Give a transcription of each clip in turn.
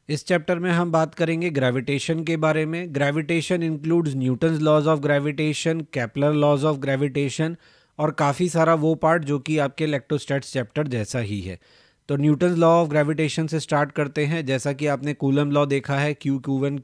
इस चैप्टर में हम बात करेंगे ग्रेविटेशन के बारे में। Gravitation includes Newton's laws of gravitation, Kepler laws of gravitation और काफ़ी सारा वो पार्ट जो कि आपके इलेक्ट्रोस्टैटिक्स चैप्टर जैसा ही है। तो न्यूटन्स लॉ ऑफ ग्रेविटेशन से स्टार्ट करते हैं। जैसा कि आपने कूलम लॉ देखा है, Q1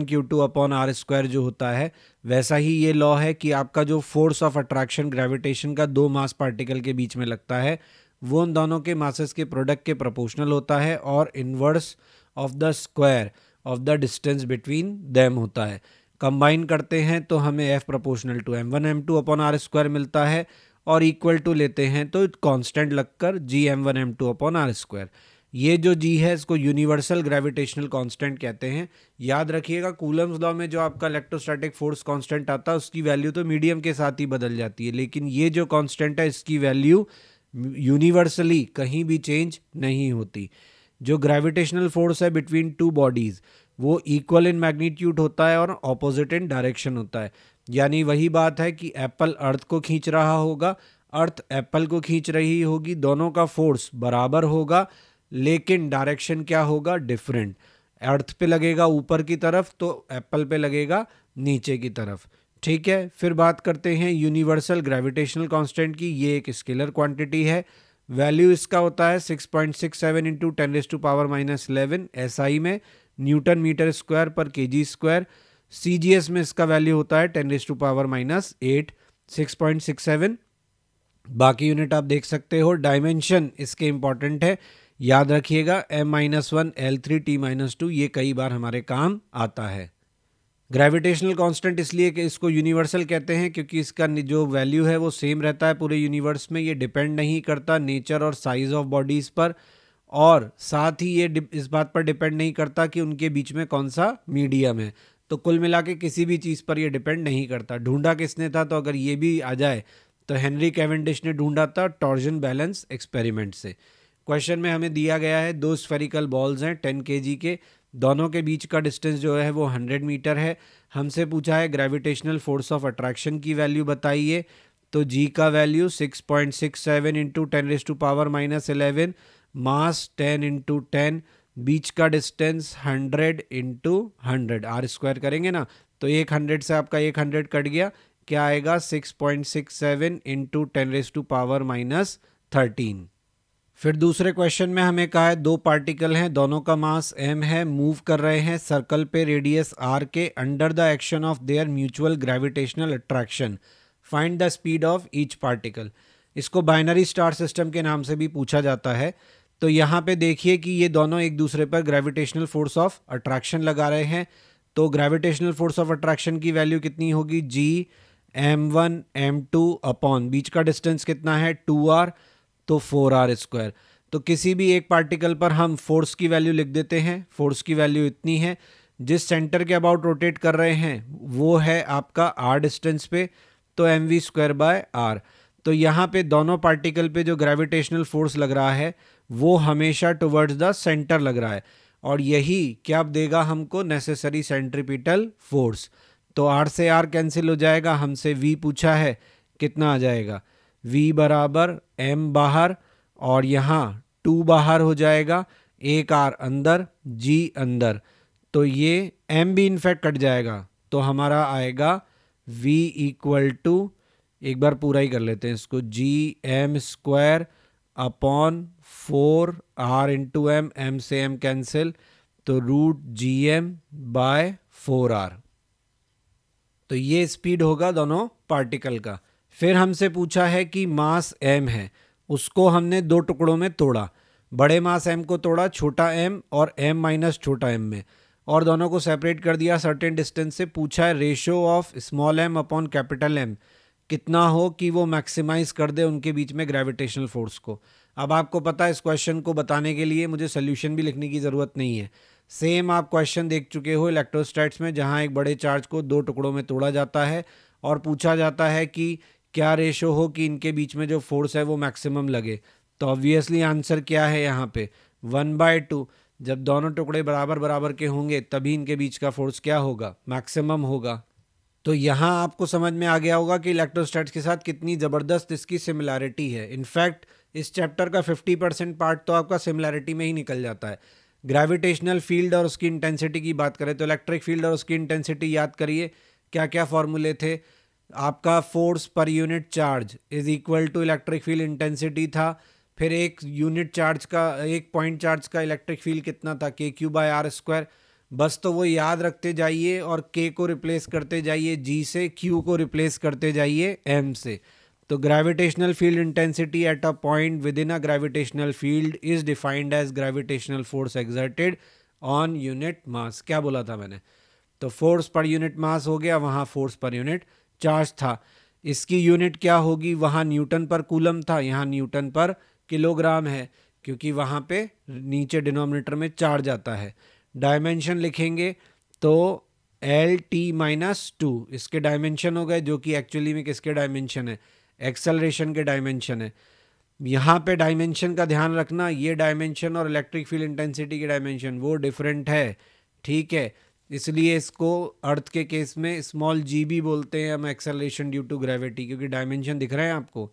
Q2 upon r square जो होता है, वैसा ही ये लॉ है कि आपका जो फोर्स ऑफ अट्रैक्शन ग्रेविटेशन का दो मास पार्टिकल के बीच में लगता है वो उन दोनों के मासेस के प्रोडक्ट के प्रोपोर्शनल होता है और inverse of the square of the distance between them होता है। कंबाइन करते हैं तो हमें F proportional to m1m2 upon r square मिलता है और इक्वल टू लेते हैं तो कांस्टेंट लगकर G m1m2 upon r square. ये जो G है इसको यूनिवर्सल ग्रेविटेशनल कांस्टेंट कहते हैं। याद रखिएगा कूलम्स लॉ में जो आपका इलेक्ट्रोस्टैटिक फोर्स कांस्टेंट आता है उसकी वैल्यू तो मीडियम के साथ ही बदल जाती है, लेकिन ये जो कांस्टेंट है इसकी वैल्यू यूनिवर्सली कहीं भी चेंज नहीं होती। जो ग्रेविटेशनल फोर्स है बिटवीन टू बॉडीज वो इक्वल इन मैग्नीट्यूड होता है और ऑपोजिट इन डायरेक्शन होता है। यानी वही बात है कि एप्पल अर्थ को खींच रहा होगा, अर्थ एप्पल को खींच रही होगी, दोनों का फोर्स बराबर होगा लेकिन डायरेक्शन क्या होगा, डिफरेंट। अर्थ पे लगेगा ऊपर की तरफ तो एप्पल पे लगेगा नीचे की तरफ। ठीक है, फिर बात करते हैं यूनिवर्सल ग्रेविटेशनल कांस्टेंट की। ये एक स्केलर क्वांटिटी है। वैल्यू इसका होता है 6.67 इंटू 10⁻⁻11 SI में, न्यूटन मीटर स्क्वायर पर kg स्क्वायर। CGS में इसका वैल्यू होता है 10⁻⁸ 6.67। बाकी यूनिट आप देख सकते हो। डायमेंशन इसके इंपॉर्टेंट है, याद रखिएगा m-1 L3 T-2, ये कई बार हमारे काम आता है। ग्रेविटेशनल कांस्टेंट इसलिए कि इसको यूनिवर्सल कहते हैं क्योंकि इसका जो वैल्यू है वो सेम रहता है पूरे यूनिवर्स में। ये डिपेंड नहीं करता नेचर और साइज ऑफ बॉडीज़ पर, और साथ ही ये इस बात पर डिपेंड नहीं करता कि उनके बीच में कौन सा मीडियम है। तो कुल मिला के किसी भी चीज़ पर ये डिपेंड नहीं करता। ढूंढा किसने था, तो अगर ये भी आ जाए तो हेनरी कैवेंडिश ने ढूंढा था टॉर्जन बैलेंस एक्सपेरिमेंट से। क्वेश्चन में हमें दिया गया है दो स्फेरिकल बॉल्स हैं 10 kg के, दोनों के बीच का डिस्टेंस जो है वो 100 मीटर है। हमसे पूछा है ग्रेविटेशनल फोर्स ऑफ अट्रैक्शन की वैल्यू बताइए। तो G का वैल्यू 6.67 इंटू 10⁻⁻11, मास 10 इंटू 10, बीच का डिस्टेंस 100 इंटू 100, आर स्क्वायर करेंगे ना तो 100 से आपका 100 कट गया, क्या आएगा 6.67 इंटू 10⁻13। फिर दूसरे क्वेश्चन में हमें कहा है दो पार्टिकल हैं, दोनों का मास m है, मूव कर रहे हैं सर्कल पे रेडियस r के under the action of their mutual gravitational attraction, find the speed of each particle. इसको बाइनरी स्टार सिस्टम के नाम से भी पूछा जाता है। तो यहाँ पे देखिए कि ये दोनों एक दूसरे पर ग्रेविटेशनल फोर्स ऑफ अट्रैक्शन लगा रहे हैं। तो ग्रेविटेशनल फोर्स ऑफ अट्रैक्शन की वैल्यू कितनी होगी, G m1 m2 अपॉन बीच का डिस्टेंस कितना है 2r, तो 4r स्क्वायर। तो किसी भी एक पार्टिकल पर हम फोर्स की वैल्यू लिख देते हैं। फोर्स की वैल्यू इतनी है, जिस सेंटर के अबाउट रोटेट कर रहे हैं वो है आपका r डिस्टेंस पे, तो mv स्क्वायर बाय r। तो यहाँ पे दोनों पार्टिकल पे जो ग्रेविटेशनल फोर्स लग रहा है वो हमेशा टुवर्ड्स द सेंटर लग रहा है, और यही क्या देगा हमको, नेसेसरी सेंट्रीपिटल फोर्स। तो r से r कैंसिल हो जाएगा, हमसे v पूछा है, कितना आ जाएगा, v बराबर m बाहर और यहाँ 2 बाहर हो जाएगा, एक r अंदर g अंदर, तो ये m भी इनफैक्ट कट जाएगा, तो हमारा आएगा v इक्वल टू, एक बार पूरा ही कर लेते हैं इसको, G M square upon 4r into m से m कैंसिल, तो √gm बाय 4r। तो ये स्पीड होगा दोनों पार्टिकल का। फिर हमसे पूछा है कि मास m है, उसको हमने दो टुकड़ों में तोड़ा, बड़े मास m को तोड़ा छोटा m और m माइनस छोटा m में, और दोनों को सेपरेट कर दिया सर्टेन डिस्टेंस से। पूछा है ratio of small m upon capital M कितना हो कि वो मैक्सिमाइज कर दे उनके बीच में ग्रेविटेशनल फोर्स को। अब आपको पता है इस क्वेश्चन को बताने के लिए मुझे सोल्यूशन भी लिखने की ज़रूरत नहीं है। सेम आप क्वेश्चन देख चुके हो इलेक्ट्रोस्टैट्स में, जहां एक बड़े चार्ज को दो टुकड़ों में तोड़ा जाता है और पूछा जाता है कि क्या रेशो हो कि इनके बीच में जो फोर्स है वो मैक्सिमम लगे। तो ऑब्वियसली आंसर क्या है यहाँ पे 1/2। जब दोनों टुकड़े बराबर बराबर के होंगे तभी इनके बीच का फोर्स क्या होगा, मैक्सिमम होगा। तो यहाँ आपको समझ में आ गया होगा कि इलेक्ट्रोस्टैट्स के साथ कितनी ज़बरदस्त इसकी सिमिलैरिटी है। इनफैक्ट इस चैप्टर का 50% पार्ट तो आपका सिमिलैरिटी में ही निकल जाता है। ग्रेविटेशनल फील्ड और उसकी इंटेंसिटी की बात करें तो इलेक्ट्रिक फील्ड और उसकी इंटेंसिटी याद करिए क्या क्या फॉर्मूले थे। आपका फोर्स पर unit charge is equal to electric field intensity था। फिर एक यूनिट चार्ज का, एक पॉइंट चार्ज का इलेक्ट्रिक फील्ड कितना था, KQ/R²। बस तो वो याद रखते जाइए और K को रिप्लेस करते जाइए G से, Q को रिप्लेस करते जाइए M से। तो gravitational field intensity at a point within a gravitational field is defined as gravitational force exerted on unit mass. क्या बोला था मैंने? तो फोर्स पर यूनिट मास हो गया, वहाँ फोर्स पर यूनिट चार्ज था। इसकी यूनिट क्या होगी? वहाँ न्यूटन पर कूलम था, यहाँ न्यूटन पर किलोग्राम है, क्योंकि वहाँ पे नीचे डिनोमिनेटर में चार्ज आता है। डायमेंशन लिखेंगे तो LT-2 इसके डायमेंशन हो गए, जो कि एक्चुअली में किसके डायमेंशन है? एक्सेलरेशन के डायमेंशन है। यहाँ पे डायमेंशन का ध्यान रखना, ये डायमेंशन और इलेक्ट्रिक फील्ड इंटेंसिटी के डायमेंशन वो डिफरेंट है, ठीक है। इसलिए इसको अर्थ के केस में स्मॉल g भी बोलते हैं हम, एक्सेलरेशन ड्यू टू ग्रेविटी, क्योंकि डायमेंशन दिख रहे हैं आपको,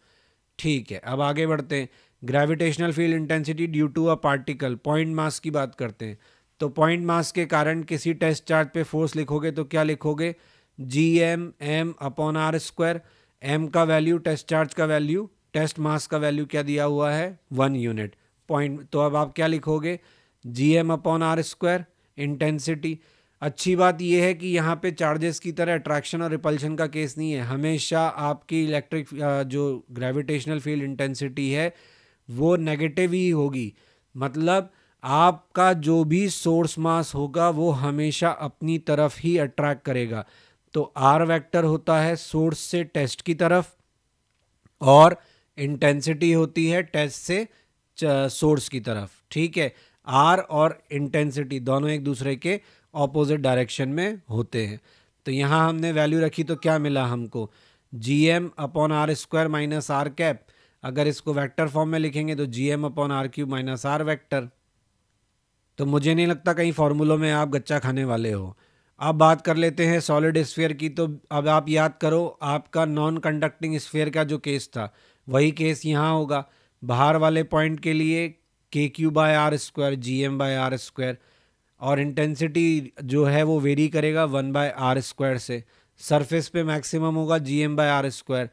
ठीक है। अब आगे बढ़ते हैं। Gravitational field intensity due to a particle, point mass की बात करते हैं। तो पॉइंट मास के कारण किसी टेस्ट चार्ज पे फोर्स लिखोगे तो क्या लिखोगे? Gm/m/r²। m का वैल्यू, टेस्ट चार्ज का वैल्यू, टेस्ट मास का वैल्यू क्या दिया हुआ है? 1 यूनिट पॉइंट। तो अब आप क्या लिखोगे? Gm/r²। इंटेंसिटी, अच्छी बात यह है कि यहाँ पे चार्जेस की तरह अट्रैक्शन और रिपल्शन का केस नहीं है। हमेशा आपकी इलेक्ट्रिक जो ग्रेविटेशनल फील्ड इंटेंसिटी है वो नेगेटिव ही होगी। मतलब आपका जो भी सोर्स मास होगा वो हमेशा अपनी तरफ ही अट्रैक्ट करेगा। तो आर वेक्टर होता है सोर्स से टेस्ट की तरफ, और इंटेंसिटी होती है टेस्ट से सोर्स की तरफ, ठीक है। आर और इंटेंसिटी दोनों एक दूसरे के ऑपोजिट डायरेक्शन में होते हैं। तो यहाँ हमने वैल्यू रखी तो क्या मिला हमको? Gm/r² minus are cap. अगर इसको वेक्टर फॉर्म में लिखेंगे तो Gm/r³ माइनस आर वेक्टर। तो मुझे नहीं लगता कहीं फॉर्मूलों में आप गच्चा खाने वाले हो। अब बात कर लेते हैं सॉलिड स्फीयर की। तो अब आप याद करो, आपका नॉन कंडक्टिंग स्फीयर का जो केस था वही केस यहाँ होगा। बाहर वाले पॉइंट के लिए KQ/R², Gm/r², और इंटेंसिटी जो है वो वेरी करेगा 1/r² से। सरफेस पे मैक्सिमम होगा Gm/r²।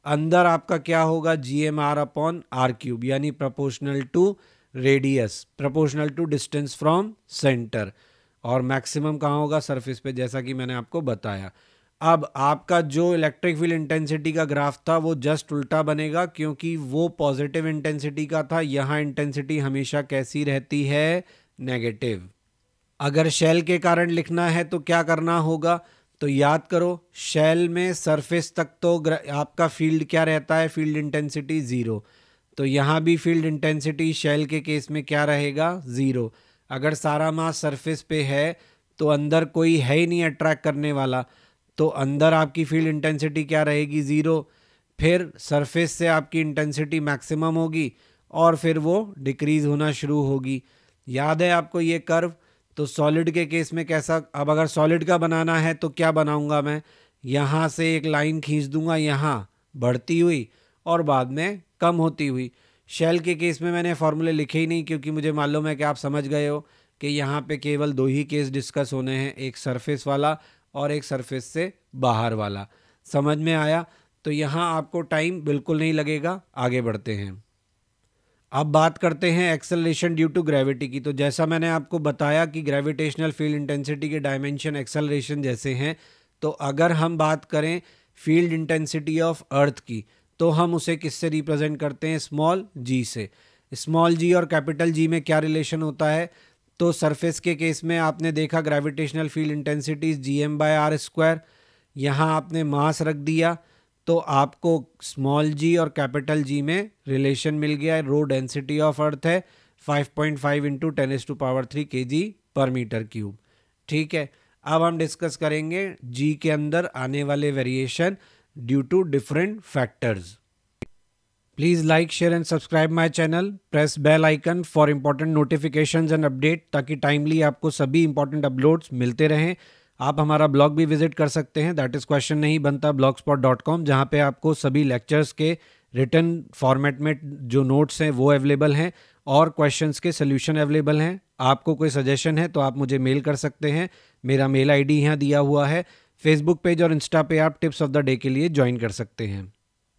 अंदर आपका क्या होगा? Gmr/r³, यानी proportional to radius, proportional to distance from centre. और मैक्सिमम कहाँ होगा? सरफेस पे, जैसा कि मैंने आपको बताया। अब आपका जो इलेक्ट्रिक फील्ड इंटेंसिटी का ग्राफ था वो जस्ट उल्टा बनेगा, क्योंकि वो पॉजिटिव इंटेंसिटी का था। यहाँ इंटेंसिटी हमेशा कैसी रहती है? नेगेटिव। अगर शेल के कारण लिखना है तो क्या करना होगा? तो याद करो, शेल में सरफेस तक तो आपका फील्ड क्या रहता है? Field intensity 0। तो यहाँ भी फील्ड इंटेंसिटी शेल के केस में क्या रहेगा? 0। अगर सारा मास सरफेस पे है तो अंदर कोई है ही नहीं अट्रैक्ट करने वाला, तो अंदर आपकी फील्ड इंटेंसिटी क्या रहेगी? 0। फिर सरफेस से आपकी इंटेंसिटी मैक्सिमम होगी और फिर वो डिक्रीज होना शुरू होगी। याद है आपको ये कर्व? तो सॉलिड के केस में कैसा? अब अगर सॉलिड का बनाना है तो क्या बनाऊंगा मैं? यहाँ से एक लाइन खींच दूंगा, यहाँ बढ़ती हुई और बाद में कम होती हुई। शेल के केस में मैंने फॉर्मूले लिखे ही नहीं, क्योंकि मुझे मालूम है कि आप समझ गए हो कि यहाँ पे केवल 2 ही केस डिस्कस होने हैं, एक सरफेस वाला और एक सरफेस से बाहर वाला। समझ में आया? तो यहाँ आपको टाइम बिल्कुल नहीं लगेगा। आगे बढ़ते हैं। अब बात करते हैं एक्सेलरेशन ड्यू टू ग्रेविटी की। तो जैसा मैंने आपको बताया कि ग्रेविटेशनल फील्ड इंटेंसिटी के डायमेंशन एक्सेलरेशन जैसे हैं, तो अगर हम बात करें फील्ड इंटेंसिटी ऑफ अर्थ की तो हम उसे किससे रिप्रेजेंट करते हैं? स्मॉल g से। स्मॉल g और कैपिटल G में क्या रिलेशन होता है? तो सरफेस के केस में आपने देखा ग्रेविटेशनल फील्ड इंटेंसिटी Gm/r²। यहाँ आपने मास रख दिया तो आपको स्मॉल g और कैपिटल G में रिलेशन मिल गया है। रो डेंसिटी ऑफ अर्थ है 5.5 × 10⁻³ kg/m³। ठीक है। अब हम डिस्कस करेंगे g के अंदर आने वाले variation due to different factors. Please like, share and subscribe my channel. Press bell icon for important notifications and update, ताकि टाइमली आपको सभी इंपॉर्टेंट अपलोड्स मिलते रहें। आप हमारा ब्लॉग भी विजिट कर सकते हैं, दैट इज़ क्वेश्चन नहीं बनता blogspot.com, जहाँ पे आपको सभी लेक्चर्स के रिटन फॉर्मेट में जो नोट्स हैं वो अवेलेबल हैं और क्वेश्चंस के सॉल्यूशन अवेलेबल हैं। आपको कोई सजेशन है तो आप मुझे मेल कर सकते हैं। मेरा मेल आईडी यहाँ दिया हुआ है। फेसबुक पेज और इंस्टा पे आप टिप्स ऑफ द डे के लिए ज्वाइन कर सकते हैं।